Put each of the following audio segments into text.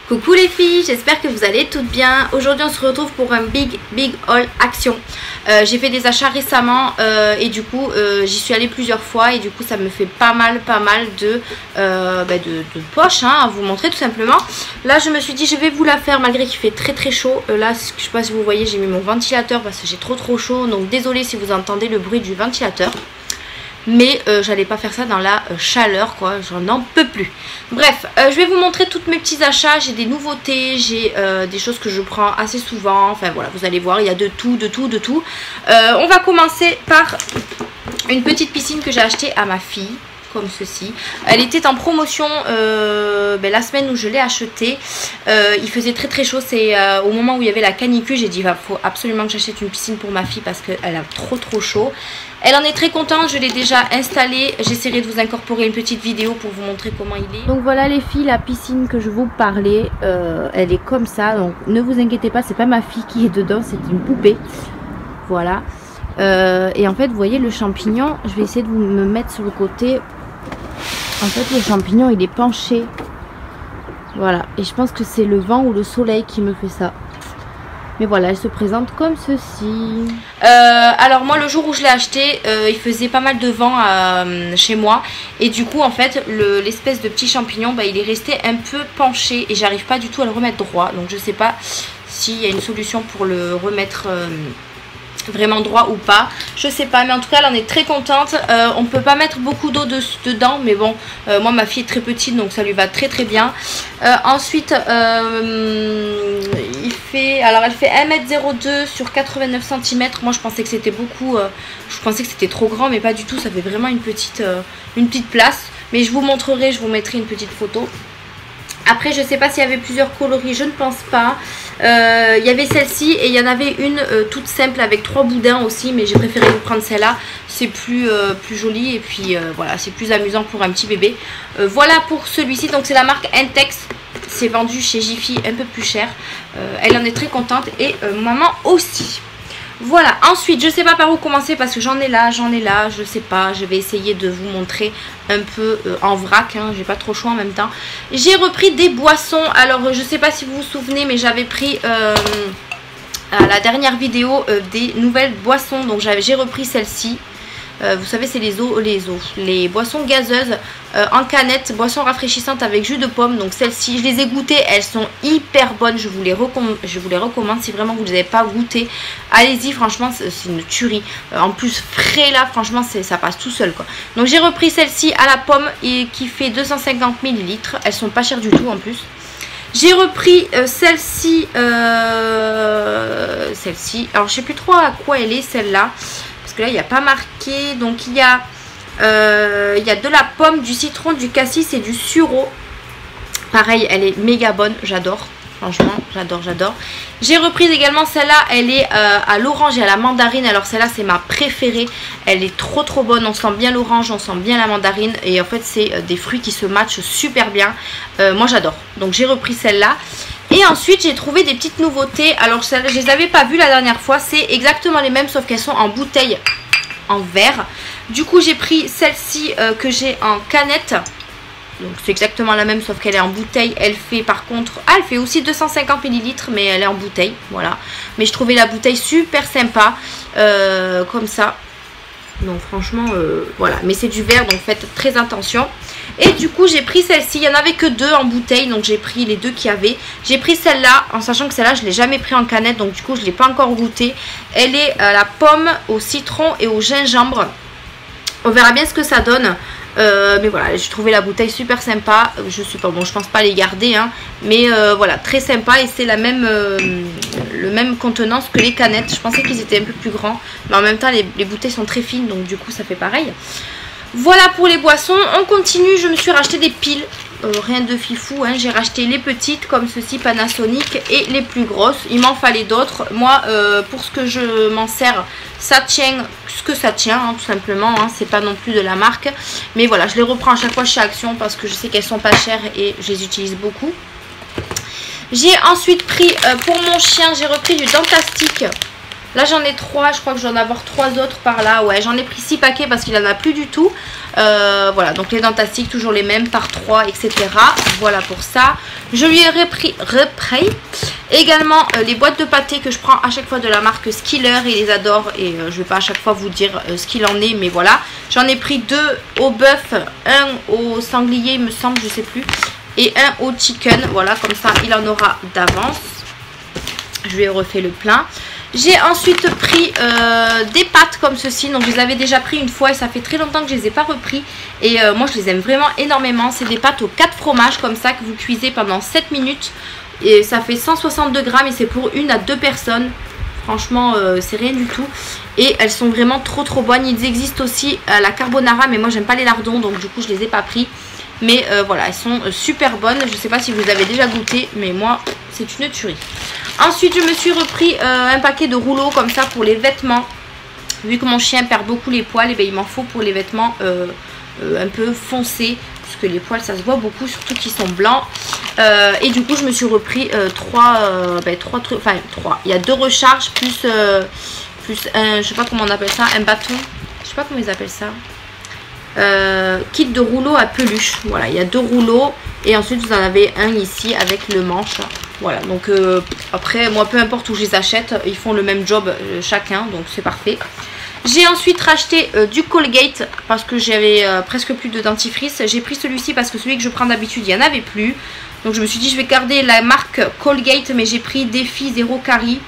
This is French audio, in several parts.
Coucou les filles, j'espère que vous allez toutes bien. Aujourd'hui on se retrouve pour un big haul action. J'ai fait des achats récemment et du coup j'y suis allée plusieurs fois et du coup ça me fait pas mal de poches à vous montrer tout simplement. Là je me suis dit je vais vous la faire malgré qu'il fait très chaud. Là je sais pas si vous voyez, j'ai mis mon ventilateur parce que j'ai trop chaud, donc désolée si vous entendez le bruit du ventilateur. Mais j'allais pas faire ça dans la chaleur quoi, j'en en peux plus. Bref, je vais vous montrer tous mes petits achats. J'ai des nouveautés, j'ai des choses que je prends assez souvent. Enfin voilà, vous allez voir, il y a de tout. On va commencer par une petite piscine que j'ai achetée à ma fille. Comme ceci, elle était en promotion la semaine où je l'ai achetée. Il faisait très chaud, c'est au moment où il y avait la canicule. J'ai dit il faut absolument que j'achète une piscine pour ma fille parce qu'elle a trop chaud. Elle en est très contente, je l'ai déjà installée. J'essaierai de vous incorporer une petite vidéo pour vous montrer comment il est. Donc voilà les filles, la piscine que je vous parlais, elle est comme ça. Donc ne vous inquiétez pas, c'est pas ma fille qui est dedans, c'est une poupée. Voilà. Et en fait vous voyez le champignon, je vais essayer de me mettre sur le côté. En fait le champignon il est penché. Voilà, et je pense que c'est le vent ou le soleil qui me fait ça. Mais voilà, elle se présente comme ceci. Alors moi le jour où je l'ai acheté, il faisait pas mal de vent chez moi. Et du coup en fait l'espèce de petit champignon, il est resté un peu penché. Et j'arrive pas du tout à le remettre droit. Donc je sais pas s'il y a une solution pour le remettre vraiment droit ou pas, je sais pas, mais en tout cas elle en est très contente. On peut pas mettre beaucoup d'eau dedans, mais bon, moi ma fille est très petite donc ça lui va très bien. Ensuite elle fait 1m02 sur 89 cm. Moi je pensais que c'était beaucoup, je pensais que c'était trop grand, mais pas du tout, ça fait vraiment une petite place. Mais je vous montrerai, je vous mettrai une petite photo. Après je sais pas s'il y avait plusieurs coloris, je ne pense pas. Il y avait celle-ci et il y en avait une toute simple avec 3 boudins aussi, mais j'ai préféré vous prendre celle-là. C'est plus joli et puis voilà, c'est plus amusant pour un petit bébé. Voilà pour celui-ci, donc c'est la marque Intex. C'est vendu chez Jiffy un peu plus cher. Elle en est très contente et maman aussi. Voilà, ensuite je sais pas par où commencer parce que j'en ai là, je sais pas, je vais essayer de vous montrer un peu en vrac, hein, j'ai pas trop chaud en même temps. J'ai repris des boissons, alors je sais pas si vous vous souvenez mais j'avais pris à la dernière vidéo des nouvelles boissons, donc j'ai repris celle-ci. Vous savez c'est les boissons gazeuses en canette, boissons rafraîchissantes avec jus de pomme. Donc celles-ci je les ai goûtées, elles sont hyper bonnes, je vous les recommande si vraiment vous ne les avez pas goûtées. Allez-y, franchement c'est une tuerie. En plus frais là, franchement ça passe tout seul quoi. Donc j'ai repris celle-ci à la pomme et qui fait 250 ml, elles sont pas chères du tout en plus. J'ai repris celle-ci, alors je sais plus trop à quoi elle est celle-là. Là il n'y a pas marqué, donc il y a de la pomme, du citron, du cassis et du sureau. Pareil, elle est méga bonne, j'adore, franchement j'adore. J'ai repris également celle-là, elle est à l'orange et à la mandarine. Alors celle-là c'est ma préférée, elle est trop bonne, on sent bien l'orange, on sent bien la mandarine et en fait c'est des fruits qui se matchent super bien. Moi j'adore, donc j'ai repris celle-là. Et ensuite j'ai trouvé des petites nouveautés. Alors je les avais pas vues la dernière fois. C'est exactement les mêmes sauf qu'elles sont en bouteille en verre. Du coup j'ai pris celle-ci que j'ai en canette. Donc c'est exactement la même sauf qu'elle est en bouteille. Elle fait par contre, elle fait aussi 250 ml mais elle est en bouteille. Voilà. Mais je trouvais la bouteille super sympa comme ça. Donc franchement voilà, mais c'est du verre donc faites très attention. Et du coup j'ai pris celle-ci, il n'y en avait que 2 en bouteille, donc j'ai pris les 2 qu'il y avait. J'ai pris celle-là en sachant que celle-là je ne l'ai jamais pris en canette, donc du coup je ne l'ai pas encore goûtée. Elle est à la pomme, au citron et au gingembre. On verra bien ce que ça donne. Mais voilà, j'ai trouvé la bouteille super sympa. Je suis pas bon, je pense pas les garder hein, mais voilà, très sympa. Et c'est la même le même contenance que les canettes. Je pensais qu'ils étaient un peu plus grands, mais en même temps les bouteilles sont très fines, donc du coup ça fait pareil. Voilà pour les boissons. On continue, je me suis racheté des piles. Rien de fifou hein. J'ai racheté les petites comme ceci Panasonic et les plus grosses. Il m'en fallait d'autres. Moi pour ce que je m'en sers, ça tient ce que ça tient hein, tout simplement hein. C'est pas non plus de la marque, mais voilà, je les reprends à chaque fois chez Action parce que je sais qu'elles sont pas chères et je les utilise beaucoup. J'ai ensuite pris pour mon chien, j'ai repris du Dentastic. Là j'en ai 3, je crois que je dois en avoir 3 autres par là. Ouais, j'en ai pris 6 paquets parce qu'il en a plus du tout. Voilà, donc les dentastiques toujours les mêmes par 3, etc. Voilà pour ça. Je lui ai repris également les boîtes de pâté que je prends à chaque fois de la marque Skiller. Il les adore et je vais pas à chaque fois vous dire ce qu'il en est, mais voilà. J'en ai pris 2 au bœuf, un au sanglier il me semble, je sais plus, et un au chicken. Voilà, comme ça il en aura d'avance. Je lui ai refait le plein. J'ai ensuite pris des pâtes comme ceci. Donc je les avais déjà pris une fois et ça fait très longtemps que je les ai pas repris. Et moi je les aime vraiment énormément. C'est des pâtes aux 4 fromages comme ça que vous cuisez pendant 7 minutes. Et ça fait 162 grammes et c'est pour 1 à 2 personnes. Franchement c'est rien du tout. Et elles sont vraiment trop bonnes. Ils existent aussi à la carbonara, mais moi j'aime pas les lardons, donc du coup je les ai pas pris. Mais voilà, elles sont super bonnes. Je sais pas si vous avez déjà goûté, mais moi c'est une tuerie. Ensuite je me suis repris un paquet de rouleaux comme ça pour les vêtements. Vu que mon chien perd beaucoup les poils, et bien il m'en faut pour les vêtements un peu foncés. Parce que les poils ça se voit beaucoup, surtout qu'ils sont blancs. Et du coup je me suis repris 3 trucs, enfin 3. Il y a 2 recharges plus un, je sais pas comment on appelle ça, un bâton. Je sais pas comment ils appellent ça. Kit de rouleaux à peluche. Voilà, il y a 2 rouleaux. Et ensuite vous en avez un ici avec le manche. Voilà, donc après moi peu importe où je les achète, ils font le même job chacun, donc c'est parfait. J'ai ensuite racheté du Colgate parce que j'avais presque plus de dentifrice. J'ai pris celui-ci parce que celui que je prends d'habitude il n'y en avait plus. Donc je me suis dit je vais garder la marque Colgate, mais j'ai pris Défi Zéro Carie.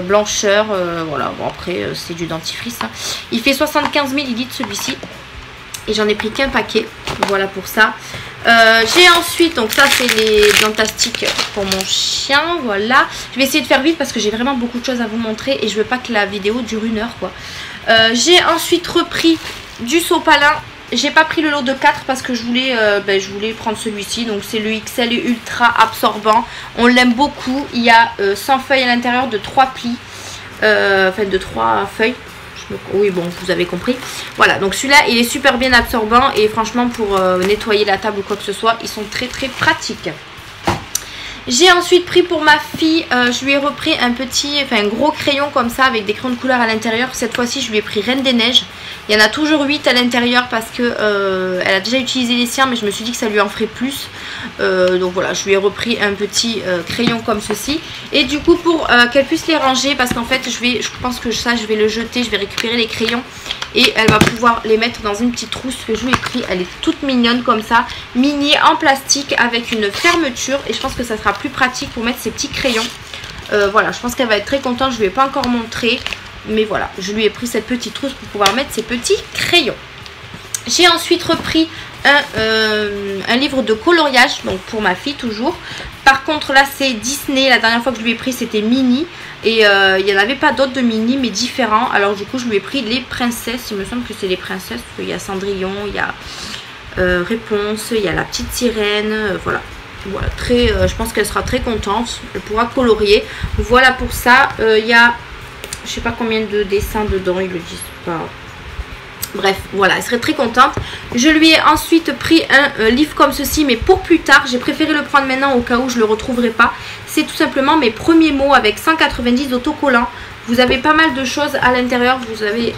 Blancheur, voilà, bon après c'est du dentifrice, hein. Il fait 75 ml celui-ci. Et j'en ai pris qu'un paquet. Voilà pour ça. J'ai ensuite, donc ça c'est les dentastiques pour mon chien. Voilà. Je vais essayer de faire vite parce que j'ai vraiment beaucoup de choses à vous montrer. Et je veux pas que la vidéo dure 1 heure quoi. J'ai ensuite repris du sopalin. J'ai pas pris le lot de 4 parce que je voulais prendre celui-ci. Donc c'est le XL ultra absorbant. On l'aime beaucoup. Il y a 100 feuilles à l'intérieur de 3 plis. Enfin de 3 feuilles. Donc, oui bon vous avez compris. Voilà, donc celui-là il est super bien absorbant. Et franchement pour nettoyer la table ou quoi que ce soit, ils sont très pratiques. J'ai ensuite pris pour ma fille, je lui ai repris un gros crayon comme ça avec des crayons de couleur à l'intérieur. Cette fois-ci je lui ai pris Reine des Neiges. Il y en a toujours 8 à l'intérieur parce que elle a déjà utilisé les siens, mais je me suis dit que ça lui en ferait plus. Donc voilà, je lui ai repris un petit crayon comme ceci. Et du coup pour qu'elle puisse les ranger, parce qu'en fait je pense que ça je vais le jeter, je vais récupérer les crayons. Et elle va pouvoir les mettre dans une petite trousse que je lui ai pris. Elle est toute mignonne comme ça, mini en plastique avec une fermeture. Et je pense que ça sera plus pratique pour mettre ses petits crayons. Voilà, je pense qu'elle va être très contente. Je ne lui ai pas encore montré. Mais voilà, je lui ai pris cette petite trousse pour pouvoir mettre ses petits crayons. J'ai ensuite repris un livre de coloriage, donc pour ma fille toujours. Par contre là c'est Disney, la dernière fois que je lui ai pris c'était Mini. Et il n'y en avait pas d'autres de Mini mais différents. Alors du coup je lui ai pris les princesses, il me semble que c'est les princesses. Il y a Cendrillon, il y a Réponse, il y a la petite sirène, voilà. Voilà, je pense qu'elle sera très contente, elle pourra colorier. Voilà pour ça, il y a je sais pas combien de dessins dedans, ils le disent pas. Bref, voilà, elle serait très contente. Je lui ai ensuite pris un livre comme ceci, mais pour plus tard. J'ai préféré le prendre maintenant au cas où je ne le retrouverai pas. C'est tout simplement mes premiers mots avec 190 autocollants. Vous avez pas mal de choses à l'intérieur. Vous avez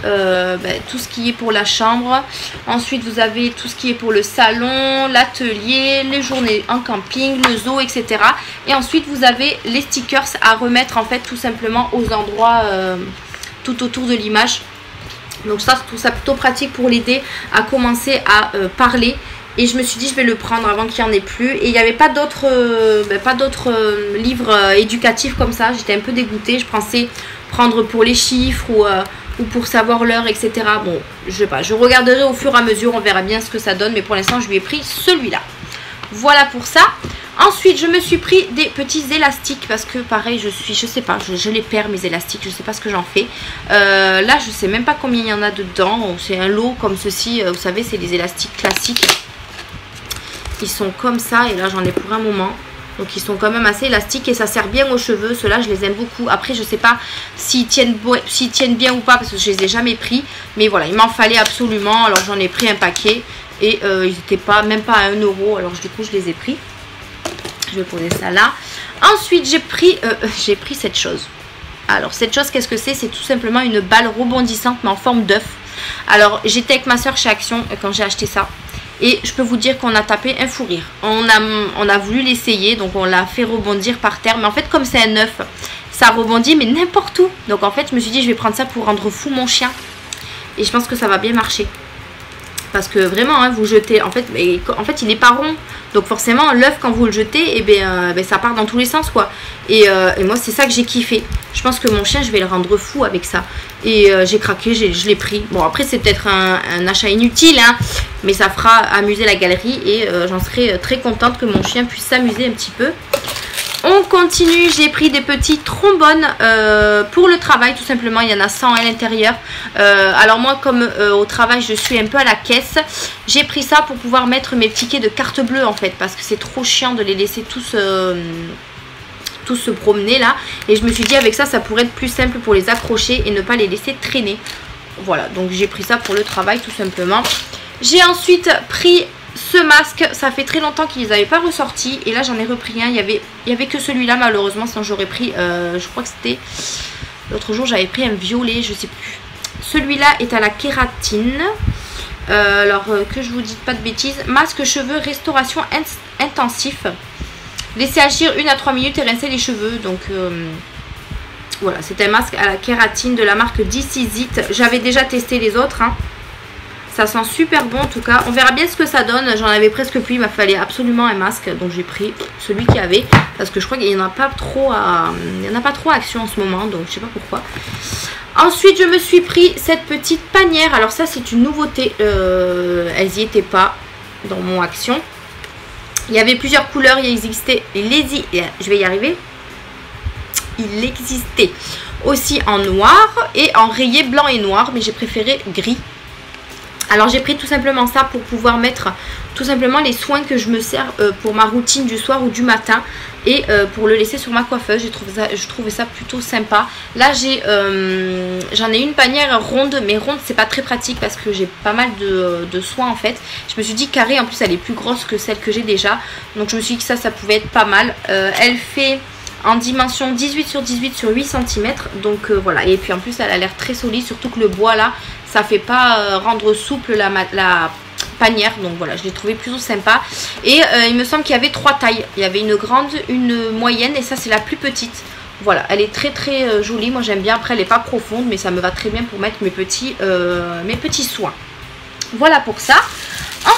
tout ce qui est pour la chambre. Ensuite, vous avez tout ce qui est pour le salon, l'atelier, les journées en camping, le zoo, etc. Et ensuite, vous avez les stickers à remettre en fait tout simplement aux endroits tout autour de l'image. Donc ça, je trouve ça plutôt pratique pour l'aider à commencer à parler. Et je me suis dit, je vais le prendre avant qu'il n'y en ait plus. Et il n'y avait pas d'autres livres éducatifs comme ça. J'étais un peu dégoûtée. Je pensais prendre pour les chiffres ou pour savoir l'heure, etc. Bon, je sais pas. Je regarderai au fur et à mesure. On verra bien ce que ça donne. Mais pour l'instant, je lui ai pris celui-là. Voilà pour ça. Ensuite, je me suis pris des petits élastiques parce que pareil, je sais pas, je les perds mes élastiques, je sais pas ce que j'en fais. Là, je sais même pas combien il y en a dedans. C'est un lot comme ceci, vous savez, c'est des élastiques classiques. Ils sont comme ça et là, j'en ai pour un moment. Donc, ils sont quand même assez élastiques et ça sert bien aux cheveux. Ceux-là, je les aime beaucoup. Après, je sais pas s'ils tiennent bien ou pas parce que je les ai jamais pris. Mais voilà, il m'en fallait absolument. Alors, j'en ai pris un paquet et ils n'étaient même pas à 1 €. Alors, du coup, je les ai pris. Je vais poser ça là. Ensuite, j'ai pris cette chose. Alors, cette chose, qu'est-ce que c'est? C'est tout simplement une balle rebondissante, mais en forme d'œuf. Alors j'étais avec ma soeur chez Action quand j'ai acheté ça. Et je peux vous dire qu'on a tapé un fou rire. On a voulu l'essayer, donc on l'a fait rebondir par terre. Mais en fait, comme c'est un neuf, ça rebondit, mais n'importe où. Donc en fait, je me suis dit, je vais prendre ça pour rendre fou mon chien. Et je pense que ça va bien marcher. Parce que vraiment, hein, vous jetez, en fait, il n'est pas rond. Donc forcément, l'œuf, quand vous le jetez, ça part dans tous les sens, quoi. Et moi, c'est ça que j'ai kiffé. Je pense que mon chien, je vais le rendre fou avec ça. Et j'ai craqué, je l'ai pris. Bon, après, c'est peut-être un achat inutile, hein, mais ça fera amuser la galerie. Et j'en serai très contente que mon chien puisse s'amuser un petit peu. On continue, j'ai pris des petits trombones pour le travail, tout simplement. Il y en a 100 à l'intérieur. Alors moi, comme au travail, je suis un peu à la caisse, j'ai pris ça pour pouvoir mettre mes tickets de carte bleue, en fait. Parce que c'est trop chiant de les laisser tous se promener, là. Et je me suis dit, avec ça, ça pourrait être plus simple pour les accrocher et ne pas les laisser traîner. Voilà, donc j'ai pris ça pour le travail, tout simplement. J'ai ensuite pris... ce masque, ça fait très longtemps qu'ils n'avaient pas ressorti. Et là, j'en ai repris un. Il y avait que celui-là, malheureusement. Sinon, j'aurais pris, je crois que c'était... L'autre jour, j'avais pris un violet, je sais plus. Celui-là est à la kératine. Alors, que je vous dise pas de bêtises. Masque cheveux, restauration intensif. Laissez agir 1 à 3 minutes et rincer les cheveux. Donc, voilà, c'est un masque à la kératine de la marque This Is It. J'avais déjà testé les autres, hein. Ça sent super bon en tout cas. On verra bien ce que ça donne. J'en avais presque plus. Il m'a fallu absolument un masque. Donc j'ai pris celui qu'il y avait. Parce que je crois qu'il n'y en a pas trop à... Il n'y en a pas trop à Action en ce moment. Donc je sais pas pourquoi. Ensuite je me suis pris cette petite panière. Alors ça c'est une nouveauté. Elles n'y étaient pas dans mon Action. Il y avait plusieurs couleurs. Il existait... Je vais y arriver. Il existait aussi en noir. Et en rayé blanc et noir. Mais j'ai préféré gris. Alors j'ai pris tout simplement ça pour pouvoir mettre tout simplement les soins que je me sers pour ma routine du soir ou du matin. Et pour le laisser sur ma coiffeuse, je trouvais ça plutôt sympa. Là j'en ai une panière ronde, mais ronde c'est pas très pratique parce que j'ai pas mal de soins en fait. Je me suis dit carré, en plus elle est plus grosse que celle que j'ai déjà. Donc je me suis dit que ça pouvait être pas mal. Elle fait en dimension 18 sur 18 sur 8 cm. Donc voilà, et puis en plus elle a l'air très solide, surtout que le bois là, ça fait pas rendre souple la panière. Donc voilà, je l'ai trouvé plutôt sympa. Et il me semble qu'il y avait 3 tailles. Il y avait une grande, une moyenne et ça c'est la plus petite. Voilà, elle est très très jolie. Moi j'aime bien. Après elle n'est pas profonde, mais ça me va très bien pour mettre mes petits soins. Voilà pour ça.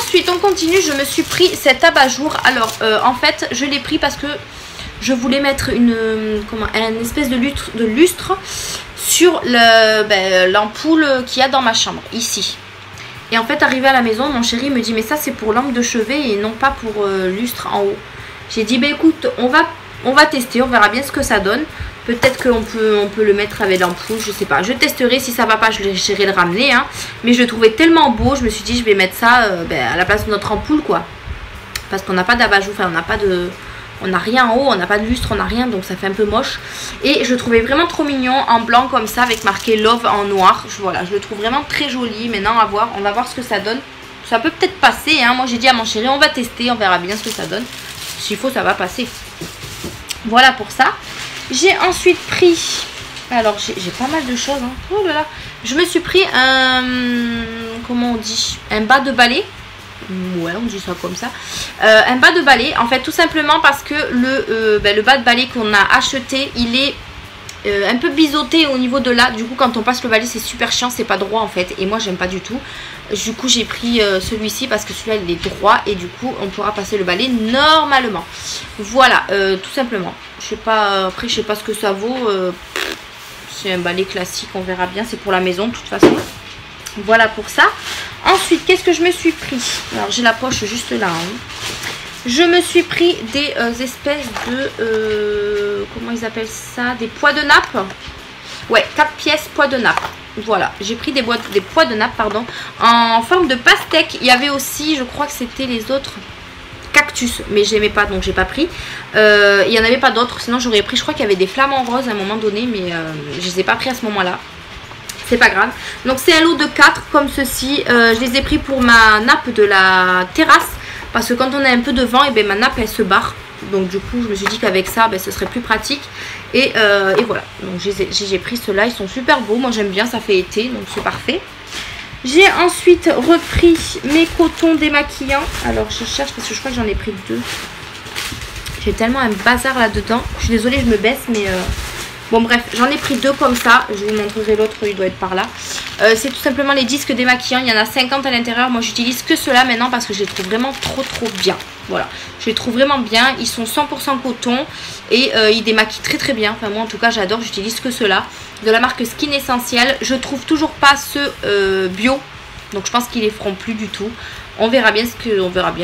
Ensuite on continue, je me suis pris cet abat-jour. Alors en fait je l'ai pris parce que je voulais mettre une espèce de lustre sur l'ampoule qu'il y a dans ma chambre, ici. Et en fait, arrivé à la maison, mon chéri me dit, mais ça c'est pour lampe de chevet et non pas pour lustre en haut. J'ai dit, bah écoute, on va tester, on verra bien ce que ça donne. Peut-être qu'on peut le mettre avec l'ampoule, je sais pas. Je testerai, si ça va pas, j'irai le ramener. Hein. Mais je le trouvais tellement beau, je me suis dit, je vais mettre ça à la place de notre ampoule, quoi. Parce qu'on n'a pas d'abat-jour, enfin on n'a pas de... On n'a rien en haut, on n'a pas de lustre, on n'a rien, donc ça fait un peu moche. Et je le trouvais vraiment trop mignon en blanc comme ça, avec marqué Love en noir. Voilà, je le trouve vraiment très joli. Maintenant, on va voir ce que ça donne. Ça peut peut-être passer, hein. Moi j'ai dit à mon chéri, on va tester, on verra bien ce que ça donne. S'il faut, ça va passer. Voilà pour ça. J'ai ensuite pris... Alors j'ai pas mal de choses, hein. Oh là là. Je me suis pris comment on dit, un bas de balai. Ouais, on dit ça comme ça. Un bas de balai, en fait, tout simplement parce que le bas de balai qu'on a acheté, il est un peu biseauté au niveau de là. Du coup, quand on passe le balai, c'est super chiant, c'est pas droit en fait. Et moi, j'aime pas du tout. Du coup, j'ai pris celui-ci parce que celui-là, il est droit. Et du coup, on pourra passer le balai normalement. Voilà, tout simplement. Je sais pas, après, je sais pas ce que ça vaut. C'est un balai classique, on verra bien. C'est pour la maison, de toute façon. Voilà pour ça. Ensuite, qu'est-ce que je me suis pris? Alors, j'ai la poche juste là. Hein. Je me suis pris des espèces de... comment ils appellent ça? Des poids de nappe. Ouais, 4 pièces poids de nappe. Voilà, j'ai pris des poids de nappe, pardon, en forme de pastèque. Il y avait aussi, je crois que c'était les autres cactus, mais j'aimais pas, donc j'ai pas pris. Il n'y en avait pas d'autres, sinon j'aurais pris, je crois qu'il y avait des flamants roses à un moment donné, mais je les ai pas pris à ce moment-là. C'est pas grave. Donc c'est un lot de 4 comme ceci. Je les ai pris pour ma nappe de la terrasse. Parce que quand on a un peu de vent, et ben ma nappe elle se barre. Donc du coup je me suis dit qu'avec ça ce serait plus pratique. Et voilà. Donc j'ai pris ceux-là. Ils sont super beaux. Moi j'aime bien, ça fait été. Donc c'est parfait. J'ai ensuite repris mes cotons démaquillants. Alors je cherche parce que je crois que j'en ai pris 2. J'ai tellement un bazar là-dedans. Je suis désolée, je me baisse, mais... Bon bref, j'en ai pris 2 comme ça. Je vous montrerai l'autre, il doit être par là. C'est tout simplement les disques démaquillants. Il y en a 50 à l'intérieur. Moi j'utilise que ceux-là maintenant parce que je les trouve vraiment trop bien. Voilà, je les trouve vraiment bien. Ils sont 100% coton et ils démaquillent très bien. Enfin moi en tout cas j'adore, j'utilise que ceux-là. De la marque Skin Essentiel. Je trouve toujours pas ceux bio. Donc je pense qu'ils les feront plus du tout. On verra bien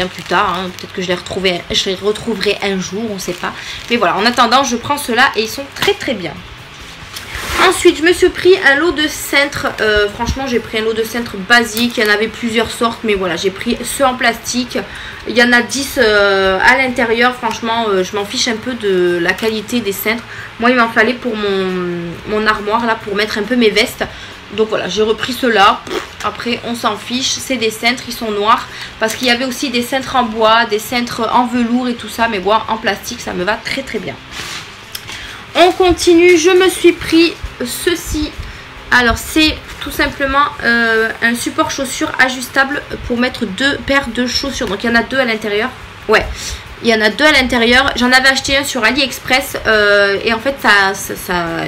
plus tard. Hein. Peut-être que je les retrouverai un jour, on ne sait pas. Mais voilà, en attendant, je prends ceux-là et ils sont très bien. Ensuite, je me suis pris un lot de cintres. Franchement, j'ai pris un lot de cintres basique. Il y en avait plusieurs sortes, mais voilà, j'ai pris ceux en plastique. Il y en a 10 à l'intérieur. Franchement, je m'en fiche un peu de la qualité des cintres. Moi, il m'en fallait pour mon armoire, là, pour mettre un peu mes vestes. Donc voilà, j'ai repris ceux-là. Après, on s'en fiche. C'est des cintres, ils sont noirs. Parce qu'il y avait aussi des cintres en bois, des cintres en velours et tout ça. Mais bon, en plastique, ça me va très bien. On continue. Je me suis pris ceci. Alors, c'est tout simplement un support chaussures ajustable pour mettre 2 paires de chaussures. Donc, il y en a 2 à l'intérieur. Ouais, il y en a 2 à l'intérieur. J'en avais acheté un sur AliExpress. Et en fait,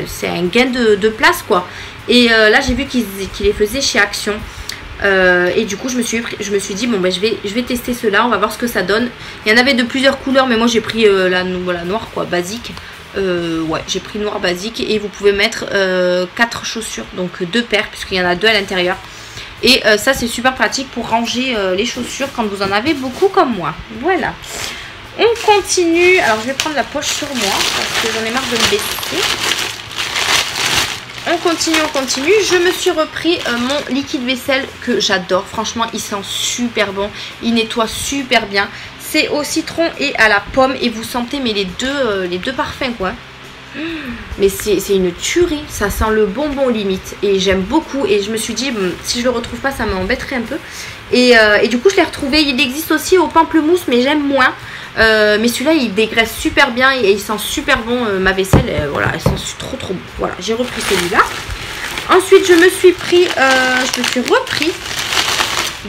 c'est un gain de place, quoi. Et là j'ai vu qu'ils les faisaient chez Action et du coup je me suis dit bon ben je vais tester cela, on va voir ce que ça donne. Il y en avait de plusieurs couleurs mais moi j'ai pris la noire quoi, basique. Ouais, j'ai pris noir basique et vous pouvez mettre 4 chaussures, donc 2 paires puisqu'il y en a 2 à l'intérieur. Et ça c'est super pratique pour ranger les chaussures quand vous en avez beaucoup comme moi. Voilà. On continue. Alors je vais prendre la poche sur moi parce que j'en ai marre de me baisser. On continue. Je me suis repris mon liquide vaisselle que j'adore. Franchement, il sent super bon. Il nettoie super bien. C'est au citron et à la pomme. Et vous sentez mais les deux parfums quoi. Mais c'est une tuerie. Ça sent le bonbon limite. Et j'aime beaucoup. Et je me suis dit, si je le retrouve pas, ça m'embêterait un peu. Et du coup, je l'ai retrouvé. Il existe aussi au pamplemousse, mais j'aime moins. Mais celui-là il dégraisse super bien et il sent super bon ma vaisselle, voilà, elle sent trop bon. Voilà, j'ai repris celui-là. Ensuite je me suis repris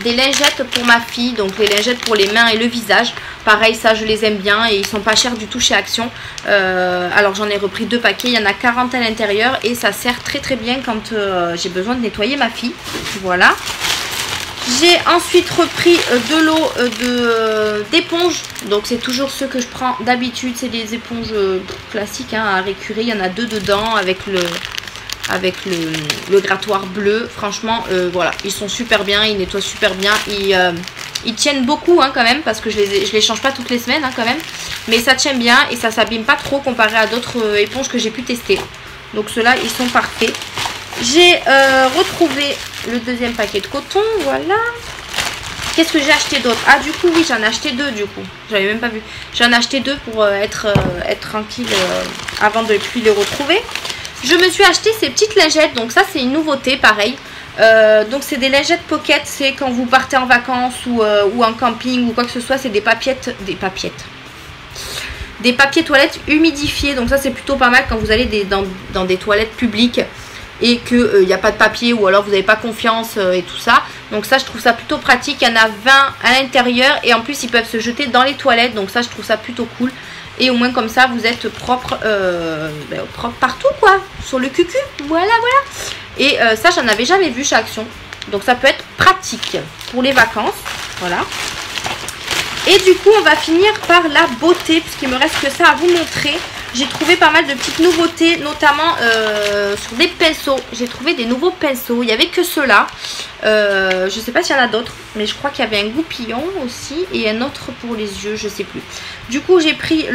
des lingettes pour ma fille, donc les lingettes pour les mains et le visage. Pareil, ça je les aime bien et ils sont pas chers du tout chez Action. Alors j'en ai repris 2 paquets, il y en a 40 à l'intérieur et ça sert très bien quand j'ai besoin de nettoyer ma fille. Voilà. J'ai ensuite repris de l'eau d'éponge. Donc c'est toujours ceux que je prends d'habitude. C'est des éponges classiques hein, à récurer. Il y en a 2 dedans avec le grattoir bleu. Franchement voilà, ils sont super bien. Ils nettoient super bien. Ils tiennent beaucoup hein, quand même. Parce que je les change pas toutes les semaines hein, quand même. Mais ça tient bien et ça s'abîme pas trop comparé à d'autres éponges que j'ai pu tester. Donc ceux-là ils sont parfaits. J'ai retrouvé le deuxième paquet de coton, voilà. Qu'est-ce que j'ai acheté d'autre? Ah du coup oui, j'en ai acheté 2 du coup. J'avais même pas vu. J'en ai acheté 2 pour être tranquille avant de plus les retrouver. Je me suis acheté ces petites lingettes, donc ça c'est une nouveauté pareil. Donc c'est des lingettes pocket, c'est quand vous partez en vacances ou en camping ou quoi que ce soit, c'est des papiers toilettes humidifiés. Donc ça c'est plutôt pas mal quand vous allez dans des toilettes publiques et qu'il n'y a pas de papier ou alors vous n'avez pas confiance et tout ça. Donc ça je trouve ça plutôt pratique. Il y en a 20 à l'intérieur et en plus ils peuvent se jeter dans les toilettes. Donc ça je trouve ça plutôt cool. Et au moins comme ça vous êtes propre, propre partout quoi. Sur le cucu. Voilà. Et ça j'en avais jamais vu chez Action. Donc ça peut être pratique pour les vacances. Voilà. Et du coup on va finir par la beauté puisqu'il me reste que ça à vous montrer. J'ai trouvé pas mal de petites nouveautés, notamment sur des pinceaux. J'ai trouvé des nouveaux pinceaux. Il n'y avait que ceux-là. Je ne sais pas s'il y en a d'autres, mais je crois qu'il y avait un goupillon aussi et un autre pour les yeux, je ne sais plus. Du coup, j'ai pris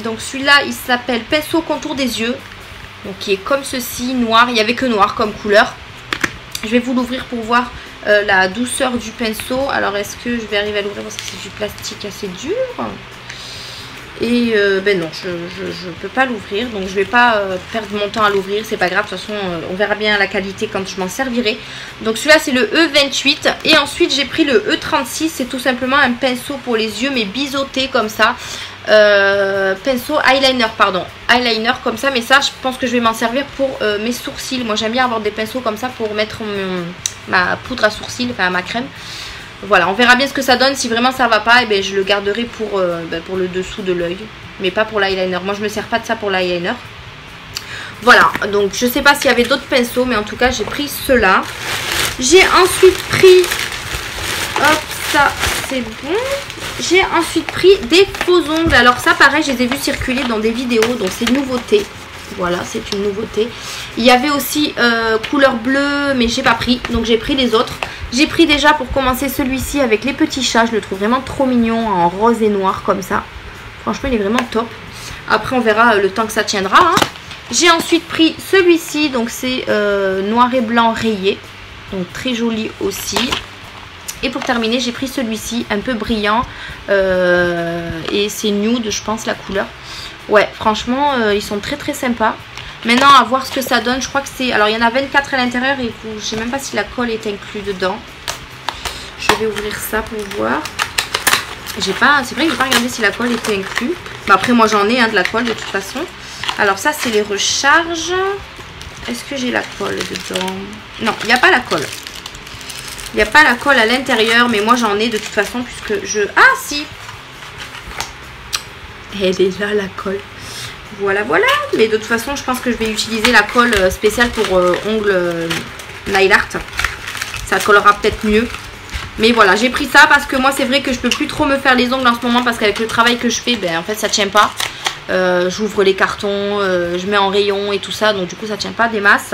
donc celui-là, il s'appelle pinceau contour des yeux. Donc, qui est comme ceci, noir. Il n'y avait que noir comme couleur. Je vais vous l'ouvrir pour voir la douceur du pinceau. Alors, est-ce que je vais arriver à l'ouvrir parce que c'est du plastique assez dur? Et ben non, je peux pas l'ouvrir, donc je vais pas perdre mon temps à l'ouvrir, c'est pas grave, de toute façon on verra bien la qualité quand je m'en servirai. Donc celui-là c'est le E28 et ensuite j'ai pris le E36, c'est tout simplement un pinceau pour les yeux mais biseauté comme ça. Pinceau eyeliner, pardon, eyeliner comme ça, mais ça je pense que je vais m'en servir pour mes sourcils. Moi j'aime bien avoir des pinceaux comme ça pour mettre ma poudre à sourcils, enfin ma crème. Voilà, on verra bien ce que ça donne. Si vraiment ça va pas, et ben, je le garderai pour le dessous de l'œil, mais pas pour l'eyeliner. Moi je me sers pas de ça pour l'eyeliner. Voilà, donc je sais pas s'il y avait d'autres pinceaux, mais en tout cas j'ai pris ceux-là. J'ai ensuite pris, hop, ça c'est bon. J'ai ensuite pris des faux ongles. Alors ça pareil, je les ai vus circuler dans des vidéos, donc c'est une nouveauté. Voilà, c'est une nouveauté. Il y avait aussi couleur bleue, mais j'ai pas pris, donc j'ai pris les autres. J'ai pris déjà pour commencer celui-ci avec les petits chats. Je le trouve vraiment trop mignon en rose et noir comme ça. Franchement, il est vraiment top. Après, on verra le temps que ça tiendra. Hein. J'ai ensuite pris celui-ci, donc c'est noir et blanc rayé. Donc très joli aussi. Et pour terminer, j'ai pris celui-ci, un peu brillant. Et c'est nude, je pense, la couleur. Ouais, franchement, ils sont très très sympas. Maintenant, à voir ce que ça donne. Je crois que c'est... Alors, il y en a 24 à l'intérieur et je ne sais même pas si la colle est inclue dedans. Je vais ouvrir ça pour voir. C'est vrai que j'ai pas regardé si la colle était inclue. Mais après, moi, j'en ai de la colle de toute façon. Alors, ça, c'est les recharges. Est-ce que j'ai la colle dedans? Non, il n'y a pas la colle. Il n'y a pas la colle à l'intérieur. Mais moi, j'en ai de toute façon puisque je... Ah, si! Elle est là, la colle. Voilà, voilà. Mais de toute façon, je pense que je vais utiliser la colle spéciale pour ongles nail art. Ça collera peut-être mieux. Mais voilà, j'ai pris ça parce que moi, c'est vrai que je peux plus trop me faire les ongles en ce moment parce qu'avec le travail que je fais, ben, en fait, ça tient pas. J'ouvre les cartons, je mets en rayon et tout ça. Donc, du coup, ça tient pas des masses.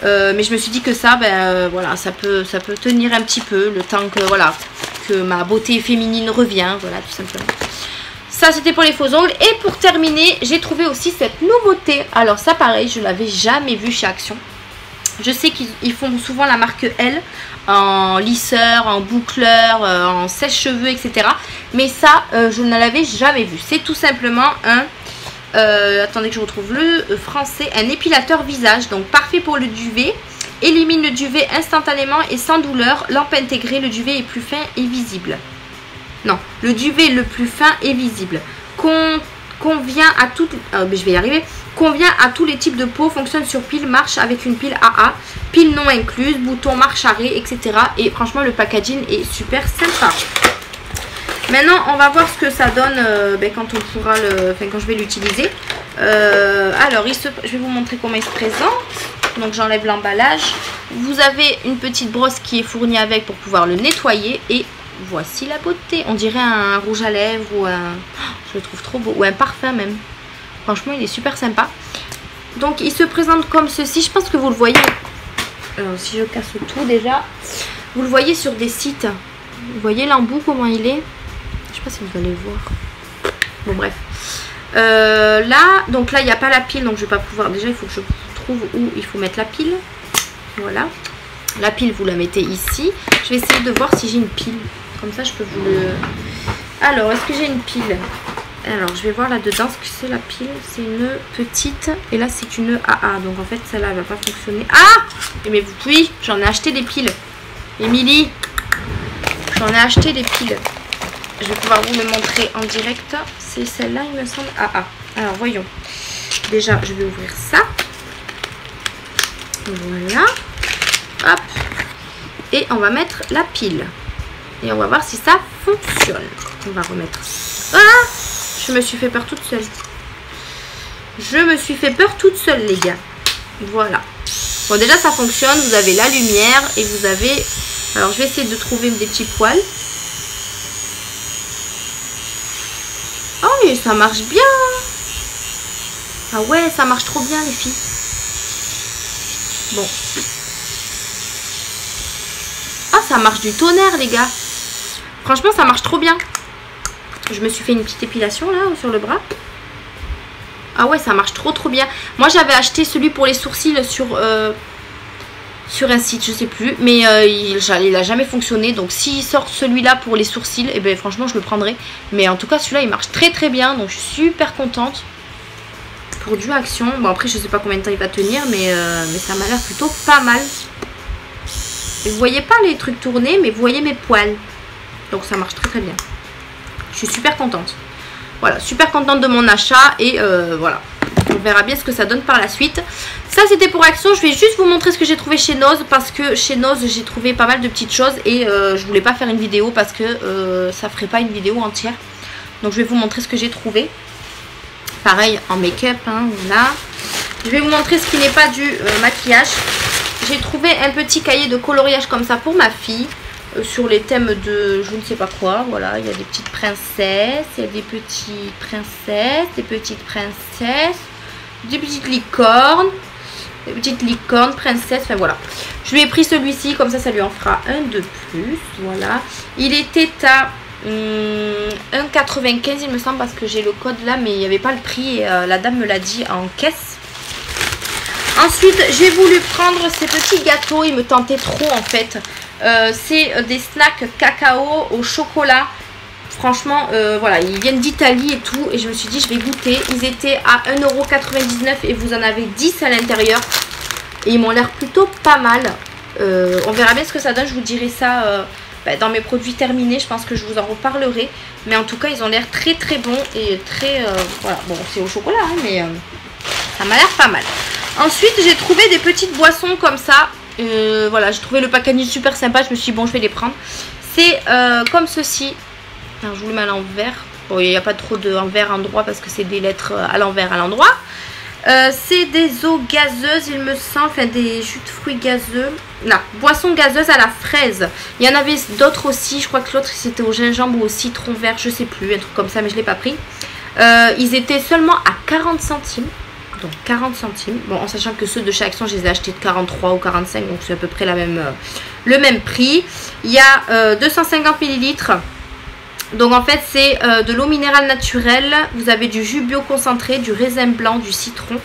Mais je me suis dit que ça, ben, voilà, ça peut tenir un petit peu le temps que, voilà, que ma beauté féminine revient. Voilà, tout simplement. Ça, c'était pour les faux ongles. Et pour terminer, j'ai trouvé aussi cette nouveauté. Alors ça, pareil, je ne l'avais jamais vu chez Action. Je sais qu'ils font souvent la marque L en lisseur, en boucleur, en sèche-cheveux, etc. Mais ça, je ne l'avais jamais vu. C'est tout simplement un... attendez que je retrouve le français. Un épilateur visage. Donc parfait pour le duvet. Élimine le duvet instantanément et sans douleur. Lampe intégrée, le duvet est plus fin et visible. Non, le duvet le plus fin et visible. Convient à toutes... je vais y arriver. Convient à tous les types de peau. Fonctionne sur pile. Marche avec une pile AA. Pile non incluse. Bouton marche arrêt, etc. Et franchement, le packaging est super sympa. Maintenant, on va voir ce que ça donne quand on pourra quand je vais l'utiliser. Alors, je vais vous montrer comment il se présente. Donc, j'enlève l'emballage. Vous avez une petite brosse qui est fournie avec pour pouvoir le nettoyer. Et voici la beauté. On dirait un rouge à lèvres ou un... Je le trouve trop beau. Ou un parfum même. Franchement, il est super sympa. Donc, il se présente comme ceci. Je pense que vous le voyez. Alors, si je casse tout déjà. Vous le voyez sur des sites. Vous voyez l'embout, comment il est? Je sais pas si vous allez voir. Bon, bref. Là, donc là, il n'y a pas la pile. Donc, je vais pas pouvoir... Déjà, il faut que je trouve où il faut mettre la pile. Voilà. La pile, vous la mettez ici. Je vais essayer de voir si j'ai une pile. Comme ça, je peux vous le... Alors, est-ce que j'ai une pile? Alors, je vais voir là-dedans ce que c'est la pile. C'est une petite. Et là, c'est une AA. Donc, en fait, celle-là, elle va pas fonctionner. Ah! Mais vous, oui, j'en ai acheté des piles. Émilie, j'en ai acheté des piles. Je vais pouvoir vous le montrer en direct. C'est celle-là, il me semble. AA. Alors, voyons. Déjà, je vais ouvrir ça. Voilà. Hop. Et on va mettre la pile. Et on va voir si ça fonctionne. On va remettre... Ah! Je me suis fait peur toute seule. Je me suis fait peur toute seule, les gars. Voilà. Bon, déjà, ça fonctionne. Vous avez la lumière et vous avez... Alors, je vais essayer de trouver des petits poils. Oh, mais ça marche bien. Ah ouais, ça marche trop bien, les filles. Bon. Ah, ça marche du tonnerre, les gars. Franchement, ça marche trop bien. Je me suis fait une petite épilation, là, sur le bras. Ah ouais, ça marche trop bien. Moi, j'avais acheté celui pour les sourcils sur un site, je sais plus. Mais il a jamais fonctionné. Donc, s'il sort celui-là pour les sourcils, eh ben, franchement, je le prendrai. Mais en tout cas, celui-là, il marche très bien. Donc, je suis super contente. Pour du Action. Bon, après, je sais pas combien de temps il va tenir. Mais ça m'a l'air plutôt pas mal. Et vous voyez pas les trucs tournés, mais vous voyez mes poils. Donc, ça marche très bien. Je suis super contente. Voilà, super contente de mon achat et voilà. On verra bien ce que ça donne par la suite. Ça c'était pour Action. Je vais juste vous montrer ce que j'ai trouvé chez Noz, parce que chez Noz j'ai trouvé pas mal de petites choses et je voulais pas faire une vidéo parce que ça ferait pas une vidéo entière. Donc je vais vous montrer ce que j'ai trouvé. Pareil en make-up, hein, voilà. Je vais vous montrer ce qui n'est pas du maquillage. J'ai trouvé un petit cahier de coloriage comme ça pour ma fille. Sur les thèmes de je ne sais pas quoi. Voilà, il y a des petites princesses. Il y a des petites princesses. Des petites princesses. Des petites licornes. Des petites licornes, princesses. Enfin voilà. Je lui ai pris celui-ci. Comme ça lui en fera un de plus. Voilà. Il était à 1,95 il me semble, parce que j'ai le code là, mais il n'y avait pas le prix et la dame me l'a dit en caisse. Ensuite j'ai voulu prendre ces petits gâteaux, ils me tentaient trop en fait. C'est des snacks cacao au chocolat. Franchement voilà, ils viennent d'Italie et tout, et je me suis dit je vais goûter. Ils étaient à 1,99 € et vous en avez 10 à l'intérieur et ils m'ont l'air plutôt pas mal. On verra bien ce que ça donne, je vous dirai ça dans mes produits terminés, je pense que je vous en reparlerai. Mais en tout cas, ils ont l'air très très bons et très... voilà, bon, c'est au chocolat, hein, mais ça m'a l'air pas mal. Ensuite, j'ai trouvé des petites boissons comme ça. Voilà, j'ai trouvé le packaging super sympa. Je me suis dit, bon, je vais les prendre. C'est comme ceci. Alors, je vous le mets à l'envers. Bon, il n'y a pas trop de envers endroit parce que c'est des lettres à l'envers à l'endroit. C'est des eaux gazeuses, il me semble, enfin des jus de fruits gazeux. Là, boisson gazeuse à la fraise. Il y en avait d'autres aussi, je crois que l'autre c'était au gingembre ou au citron vert, je sais plus, un truc comme ça, mais je ne l'ai pas pris. Ils étaient seulement à 40 centimes. Donc 40 centimes. Bon, en sachant que ceux de chez Action, je les ai achetés de 43 ou 45, donc c'est à peu près le même prix. Il y a 250 ml. Donc en fait c'est de l'eau minérale naturelle, vous avez du jus bio concentré, du raisin blanc, du citron,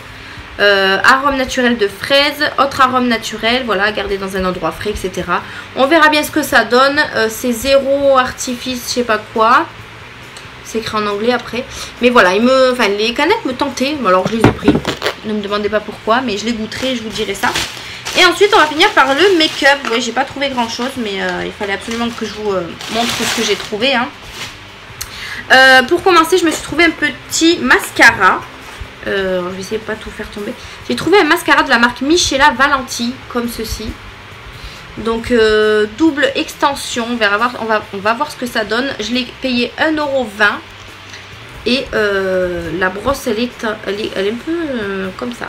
arôme naturel de fraise, autre arôme naturel, voilà, gardé dans un endroit frais, etc. On verra bien ce que ça donne, c'est zéro artifice, je sais pas quoi, c'est écrit en anglais après. Mais voilà, les canettes me tentaient, alors je les ai pris, ne me demandez pas pourquoi, mais je les goûterai et je vous dirai ça. Et ensuite on va finir par le make-up. Oui, j'ai pas trouvé grand chose, mais il fallait absolument que je vous montre ce que j'ai trouvé, hein. Pour commencer, je me suis trouvé un petit mascara. Je vais essayer de pas tout faire tomber. J'ai trouvé un mascara de la marque Michela Valenti, comme ceci. Donc double extension. On va voir ce que ça donne. Je l'ai payé 1,20 €. Et la brosse, elle est un peu comme ça.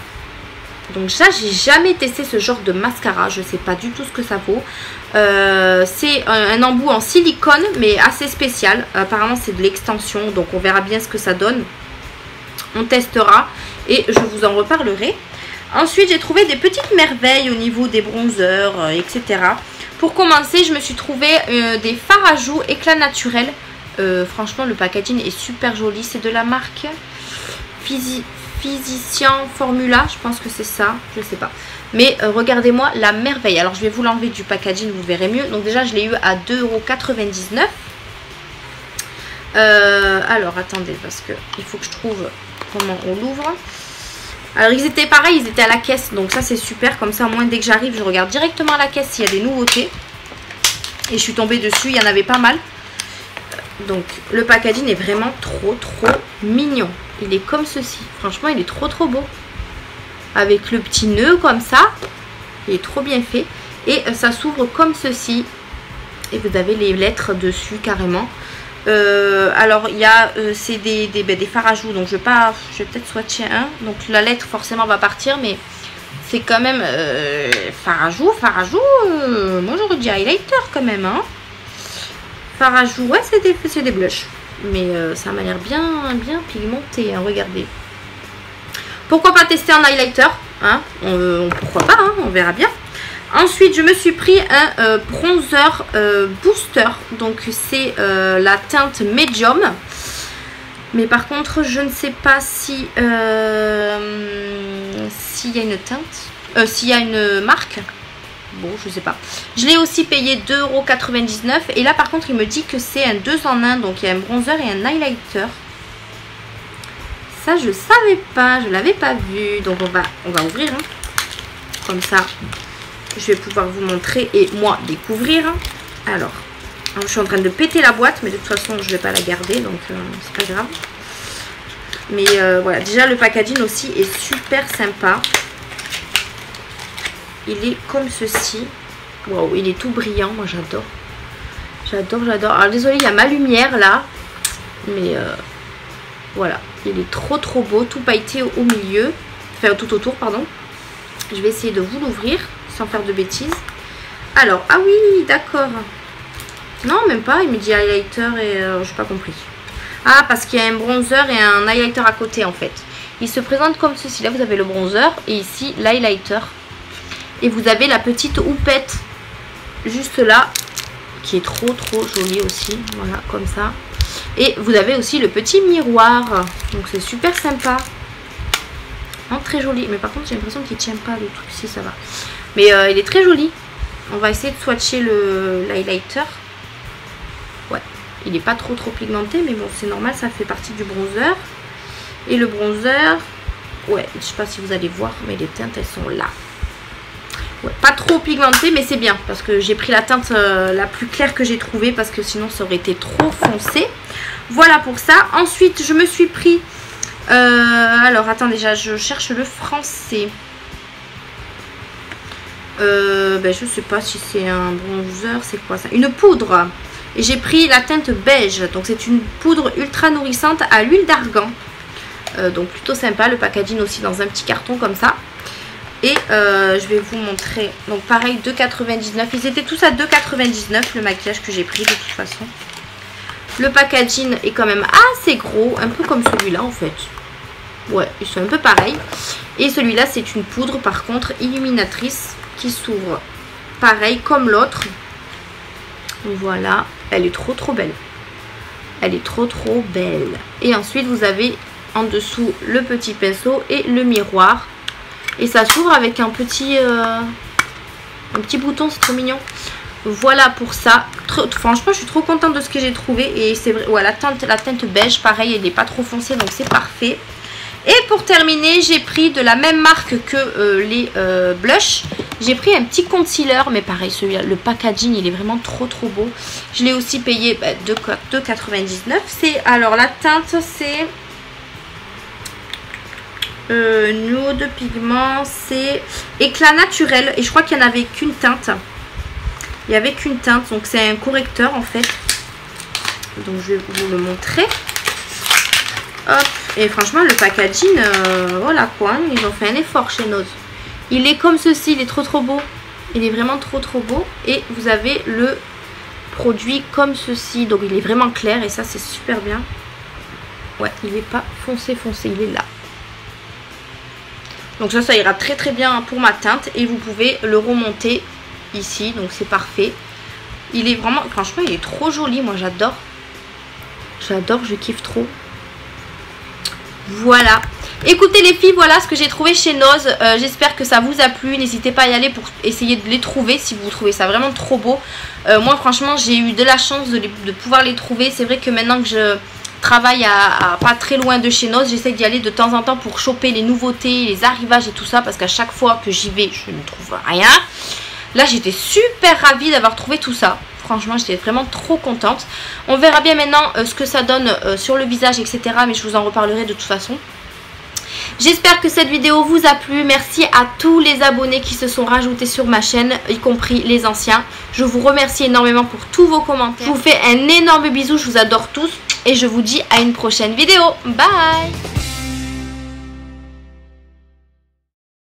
Donc ça, j'ai jamais testé ce genre de mascara. Je sais pas du tout ce que ça vaut. C'est un embout en silicone, mais assez spécial. Apparemment, c'est de l'extension. Donc on verra bien ce que ça donne. On testera et je vous en reparlerai. Ensuite, j'ai trouvé des petites merveilles au niveau des bronzers, etc. Pour commencer, je me suis trouvé des fards à joues éclat naturel. Franchement, le packaging est super joli. C'est de la marque Physicien Formula, je pense que c'est ça, je sais pas. Mais regardez-moi la merveille. Alors je vais vous l'enlever du packaging, vous verrez mieux. Donc déjà je l'ai eu à 2,99 €. Alors attendez, parce que il faut que je trouve comment on l'ouvre. Alors ils étaient pareils, ils étaient à la caisse. Donc ça c'est super, comme ça au moins dès que j'arrive je regarde directement à la caisse s'il y a des nouveautés. Et je suis tombée dessus, il y en avait pas mal. Donc le packaging est vraiment trop mignon. Il est comme ceci. Franchement, il est trop beau. Avec le petit nœud comme ça. Il est trop bien fait. Et ça s'ouvre comme ceci. Et vous avez les lettres dessus carrément. Alors, il y a c'est des fards à joues. Donc, je vais peut-être swatcher un. Donc, la lettre forcément va partir. Mais c'est quand même fard à joues. Moi, j'aurais dit highlighter quand même. Hein. Fard à joues, ouais, c'est des blushs. Mais ça m'a l'air bien pigmenté, hein, regardez. Pourquoi pas tester en highlighter, hein, pourquoi pas, hein, on verra bien. Ensuite, je me suis pris un bronzer booster. Donc, c'est la teinte Medium. Mais par contre, je ne sais pas si s'il y a une teinte, s'il y a une marque. Bon, je sais pas. Je l'ai aussi payé 2,99 €. Et là, par contre, il me dit que c'est un 2 en 1. Donc, il y a un bronzer et un highlighter. Ça, je savais pas. Je l'avais pas vu. Donc, on va ouvrir. Hein. Comme ça, je vais pouvoir vous montrer et moi découvrir. Alors, je suis en train de péter la boîte. Mais de toute façon, je vais pas la garder. Donc, c'est pas grave. Mais voilà, déjà le packaging aussi est super sympa. Il est comme ceci. Waouh, il est tout brillant, moi j'adore. J'adore, j'adore. Alors désolé, il y a ma lumière là. Mais voilà, il est trop trop beau, tout pailleté au milieu. Enfin tout autour, pardon. Je vais essayer de vous l'ouvrir sans faire de bêtises. Alors, ah oui, d'accord. Non, même pas, il me dit highlighter et j'ai pas compris. Ah, parce qu'il y a un bronzer et un highlighter à côté en fait. Il se présente comme ceci. Là, vous avez le bronzer et ici l'highlighter. Et vous avez la petite houppette juste là, qui est trop trop jolie aussi. Voilà, comme ça. Et vous avez aussi le petit miroir. Donc c'est super sympa. Non, très joli. Mais par contre, j'ai l'impression qu'il ne tient pas le truc. Si, ça va. Mais il est très joli. On va essayer de swatcher l'highlighter. Ouais, il n'est pas trop trop pigmenté. Mais bon, c'est normal, ça fait partie du bronzer. Et le bronzer, ouais, je ne sais pas si vous allez voir, mais les teintes, elles sont là. Ouais, pas trop pigmenté, mais c'est bien. Parce que j'ai pris la teinte la plus claire que j'ai trouvée. Parce que sinon, ça aurait été trop foncé. Voilà pour ça. Ensuite, je me suis pris... alors, attends, déjà, je cherche le français. Ben, je sais pas si c'est un bronzer, c'est quoi ça? Une poudre. Et j'ai pris la teinte beige. Donc, c'est une poudre ultra nourrissante à l'huile d'argan. Donc, plutôt sympa. Le packaging aussi dans un petit carton comme ça. Et je vais vous montrer. Donc, pareil, 2,99. Ils étaient tous à 2,99 le maquillage que j'ai pris de toute façon. Le packaging est quand même assez gros. Un peu comme celui-là en fait. Ouais, ils sont un peu pareils. Et celui-là, c'est une poudre par contre illuminatrice qui s'ouvre pareil comme l'autre. Voilà, elle est trop trop belle. Elle est trop trop belle. Et ensuite, vous avez en dessous le petit pinceau et le miroir. Et ça s'ouvre avec un petit bouton, c'est trop mignon. Voilà pour ça. Franchement, je suis trop contente de ce que j'ai trouvé. Et c'est vrai, ouais, la teinte beige, pareil, elle n'est pas trop foncée, donc c'est parfait. Et pour terminer, j'ai pris de la même marque que les blushs. J'ai pris un petit concealer, mais pareil, celui-là, le packaging, il est vraiment trop trop beau. Je l'ai aussi payé 2,99. Alors la teinte, c'est nude pigment, c'est éclat naturel. Et je crois qu'il n'y en avait qu'une teinte. Il n'y avait qu'une teinte, donc c'est un correcteur en fait. Donc je vais vous le montrer. Hop. Et franchement, le packaging, voilà quoi, hein, ils ont fait un effort chez Nose. Il est comme ceci, il est trop trop beau. Il est vraiment trop trop beau. Et vous avez le produit comme ceci. Donc il est vraiment clair et ça c'est super bien. Ouais, il n'est pas foncé foncé, il est là. Donc ça ira très très bien pour ma teinte. Et vous pouvez le remonter ici, donc c'est parfait. Il est vraiment, franchement il est trop joli, moi j'adore. J'adore, je kiffe trop. Voilà. Écoutez les filles, voilà ce que j'ai trouvé chez Nose. J'espère que ça vous a plu. N'hésitez pas à y aller pour essayer de les trouver si vous trouvez ça vraiment trop beau. Moi franchement j'ai eu de la chance de pouvoir les trouver. C'est vrai que maintenant que je travaille à pas très loin de chez Nose, j'essaie d'y aller de temps en temps pour choper les nouveautés, les arrivages et tout ça. Parce qu'à chaque fois que j'y vais, je ne trouve rien. Là j'étais super ravie d'avoir trouvé tout ça. Franchement j'étais vraiment trop contente. On verra bien maintenant ce que ça donne sur le visage etc. Mais je vous en reparlerai de toute façon. J'espère que cette vidéo vous a plu. Merci à tous les abonnés qui se sont rajoutés sur ma chaîne, y compris les anciens. Je vous remercie énormément pour tous vos commentaires. Je vous fais un énorme bisou, je vous adore tous. Et je vous dis à une prochaine vidéo. Bye!